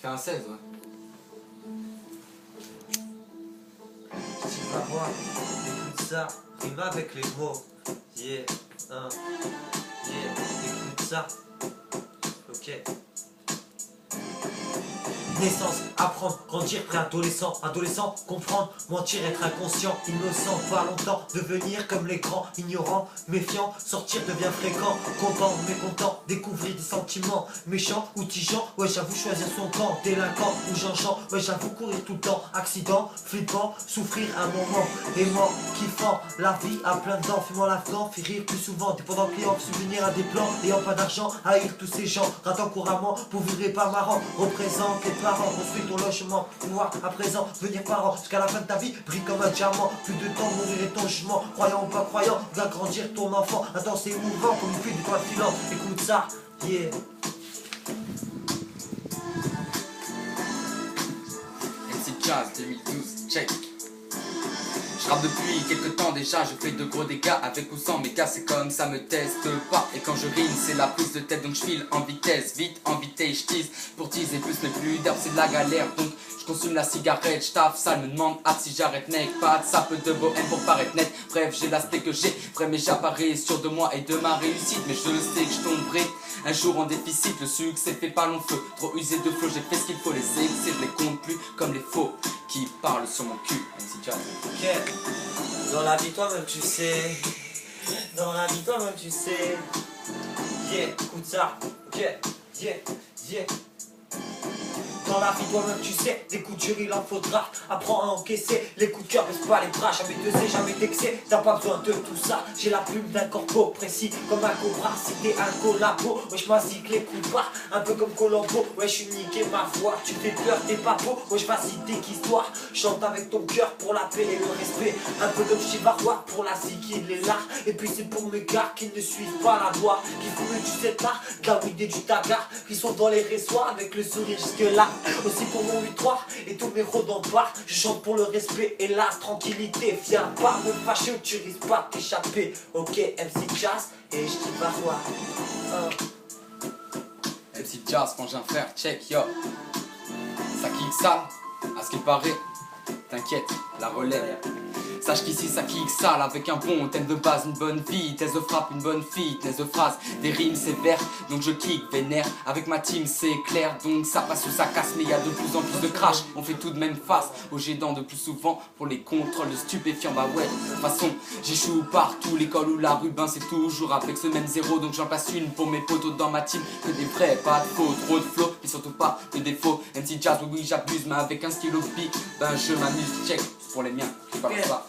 fais un 16, ouais. Tu vas voir, écoute ça, rime avec les mots. Yeah, yeah, écoute ça. Ok. Naissance, apprendre, grandir, préadolescent, adolescent, comprendre, mentir, être inconscient, innocent, pas longtemps, devenir comme les grands, ignorant, méfiant, sortir devient fréquent, content, mécontent, découvrir des sentiments, méchant ou tigeant, ouais j'avoue choisir son camp, délinquant ou Jean-Jean, ouais j'avoue courir tout le temps, accident, flippant, souffrir un moment, aimant, kiffant, la vie à plein dedans, fumant l'afghan, fait rire plus souvent, dépendant client, subvenir à des plans, ayant pas d'argent, haïr tous ces gens, ratant couramment, pour vivre pas marrant, représente les parents, construis ton logement, pouvoir à présent, devenir parent, jusqu'à la fin de ta vie, brille comme un diamant, plus de temps, mourir et ton jugement, croyant ou pas croyant, va grandir ton enfant, attends c'est émouvant, comme une pluie d'étoiles filantes, écoute ça, yeah. MC Jazz 2012, check. Je rappe depuis quelques temps déjà, je fais de gros dégâts avec ou sans méga, c'est comme ça me teste pas. Et quand je rime c'est la prise de tête, donc je file en vitesse, vite en vitesse, je tease. Pour teaser plus mais plus d'herbe c'est de la galère, donc je consomme la cigarette, je taffe, ça me demande hâte si j'arrête mec, pas de sape de bohème pour paraître net. Bref j'ai l'aspect que j'ai, vrai mais j'apparais sûr de moi et de ma réussite. Mais je sais que je tomberai un jour en déficit, le succès fait pas long feu. Trop usé de flow, j'ai fait ce qu'il faut, les excès je les compte plus comme les faux qui parlent sur mon cul. MC Jazz. Ok, dans la vie toi-même tu sais, dans la vie toi-même tu sais, yeah, écoute ça, ok, yeah, yeah. Dans la vie toi-même tu sais, des coups de dur il en faudra. Apprends à encaisser, les coups de cœur baisse pas les bras. Jamais d'excès, jamais d'excès, t'as pas besoin de tout ça. J'ai la plume d'un corbeau précis comme un cobra. Si t'es un collabo, ouais je m'assique les coups bas. Un peu comme Colombo, ouais je suis niqué ma foi. Tu fais peur, t'es pas beau, ouais je vais citer qu'histoire. Chante avec ton cœur pour la paix et le respect. Un peu comme Chivarrois pour la ziki les lards. Et puis c'est pour mes gars qui ne suivent pas la loi, qui font du setard, de la weed et du tagar, qui sont dans les résoirs avec le sourire jusque là. Aussi pour mon 8-3 et tous mes rodents barres. Je chante pour le respect et la tranquillité. Viens pas me fâcher ou tu risques pas de t'échapper. Ok, MC Jazz et je dis pas quoi. MC Jazz, frangin frère, check yo. Ça kick ça, à ce qu'il paraît. T'inquiète, la relève. Sache qu'ici ça kick sale avec un bon thème de base, une bonne vitesse de frappe, une bonne fitness de phrase, des rimes sévères, donc je kick vénère. Avec ma team c'est clair, donc ça passe ou ça casse, mais y a de plus en plus de crash. On fait tout de même face aux gédants de plus souvent pour les contrôles de stupéfiants. Bah ouais, de toute façon j'échoue partout, l'école ou la rue, ben c'est toujours avec ce même zéro. Donc j'en passe une pour mes potos dans ma team, que des vrais, pas de faux, trop de flow, et surtout pas de défaut. MC Jazz, oui j'abuse, mais avec un stylo pic, ben je m'amuse, check, c'est pour les miens, je parle pas.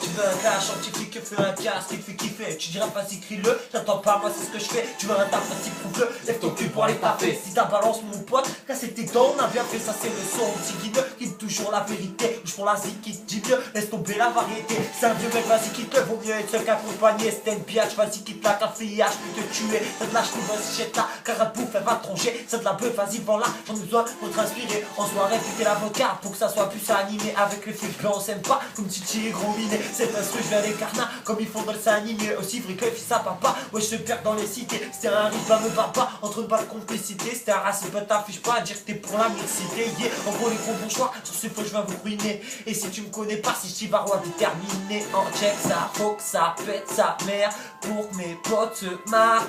Tu veux un cas scientifique, fais un cas, ce qui fait kiffer. Tu diras pas si crie-le, j'attends pas, moi c'est ce que je fais. Tu veux un taf, vas-y prouve-le, lève ton cul pour aller taper. Si ta balance mon pote, casser tes dents, on a bien fait ça, c'est le son. Petit guide qui dit toujours la vérité, je prends la zik qui te dit mieux, laisse tomber la variété. C'est un vieux mec, vas-y qui te vaut mieux être seul qu'accompagné. C'était une biatch, vas-y qui te la caféillage, je peux te tuer. Ça te lâche tout, vas-y jette là, car elle bouffe, elle va troncher. Ça de la bœuf, vas-y vends là, j'en ai besoin pour t'inspirer. En soirée, puis l'avocat pour que ça soit plus animé. Avec le fil blanc, on s'aime pas, comme Titi et gros minet. C'est parce que je viens des carnats, comme ils font dans le dessin animé. Aussi vrai que le fils à papa, ouais je te perds dans les cités. C'était un rythme à me bat pas, entre une balle complicité. C'était un racisme, t'affiches pas à dire que t'es pour la mixité. Yeah, en gros les gros bons choix, sur ce faux je viens vous ruiner. Et si tu me connais pas, si je t'y varrois déterminé. En check ça, faut que ça pète sa mère, pour que mes potes se marrent.